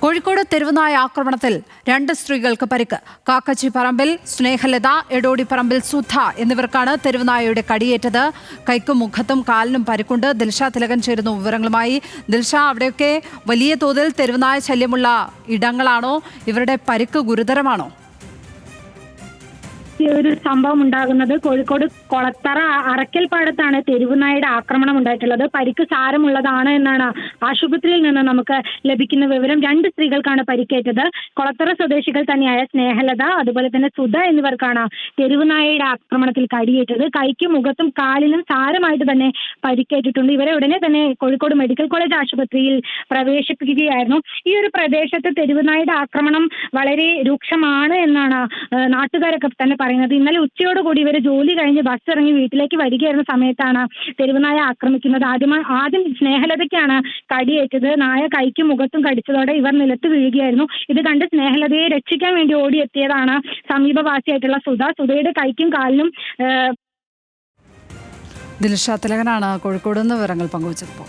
കോഴിക്കോട് തെരുവുനായ ആക്രമണത്തിൽ 2 സ്ത്രീകൾക്ക് പരിക്ക്. കാക്കച്ചിപ്പറമ്പിൽ സ്നേഹലത, എടോടിപ്പറമ്പിൽ സുധ എന്നിവർക്കാണ് തെരുവുനായയുടെ കടിയേറ്റത്. കൈക്കും മുഖത്തും കാലിനും പരിക്കുണ്ട്. ദിൽഷ തിലകൻ ചേരുന്നു വിവരങ്ങളുമായി. ദിൽഷ, അവിടെയൊക്കെ വലിയ തോതിൽ തെരുവുനായ ശല്യമുള്ള ഇടങ്ങളാണോ? ഇവരുടെ പരിക്ക് ഗുരുതരമാണോ? ഒരു സംഭവം ഉണ്ടാകുന്നത് കോഴിക്കോട് കൊളത്തറ അറക്കൽപ്പാടത്താണ് തെരുവുനായയുടെ ആക്രമണം ഉണ്ടായിട്ടുള്ളത്. പരിക്ക് സാരമുള്ളതാണ് എന്നാണ് ആശുപത്രിയിൽ നിന്ന് നമുക്ക് ലഭിക്കുന്ന വിവരം. 2 സ്ത്രീകൾക്കാണ് പരിക്കേറ്റത്. കൊളത്തറ സ്വദേശികൾ തന്നെയായ സ്നേഹലത, അതുപോലെ തന്നെ സുധ എന്നിവർക്കാണ് തെരുവുനായയുടെ ആക്രമണത്തിൽ കടിയേറ്റത്. കൈക്കും മുഖത്തും കാലിനും സാരമായിട്ട് തന്നെ പരിക്കേറ്റിട്ടുണ്ട്. ഇവരെ ഉടനെ തന്നെ കോഴിക്കോട് മെഡിക്കൽ കോളേജ് ആശുപത്രിയിൽ പ്രവേശിപ്പിക്കുകയായിരുന്നു. ഈ ഒരു പ്രദേശത്ത് തെരുവുനായയുടെ ആക്രമണം വളരെ രൂക്ഷമാണ് എന്നാണ് നാട്ടുകാരൊക്കെ തന്നെ പറയുന്നത്. ഇന്നലെ ഉച്ചയോടുകൂടി ഇവർ ജോലി കഴിഞ്ഞ് ബസ് ഇറങ്ങി വീട്ടിലേക്ക് വരികയായിരുന്ന സമയത്താണ് തെരുവുനായ ആക്രമിക്കുന്നത്. ആദ്യം സ്നേഹലതയ്ക്കാണ് കടിയേറ്റത്. നായ കൈക്കും മുഖത്തും കടിച്ചതോടെ ഇവർ നിലത്ത് വീഴുകയായിരുന്നു. ഇത് കണ്ട് സ്നേഹലതയെ രക്ഷിക്കാൻ വേണ്ടി ഓടിയെത്തിയതാണ് സമീപവാസിയായിട്ടുള്ള സുധ. സുധയുടെ കൈക്കും കാലിനും ദിൽഷ തിലകനാണ് കോഴിക്കോട് നിന്ന് വിവരങ്ങൾ പങ്കുവച്ചപ്പോൾ.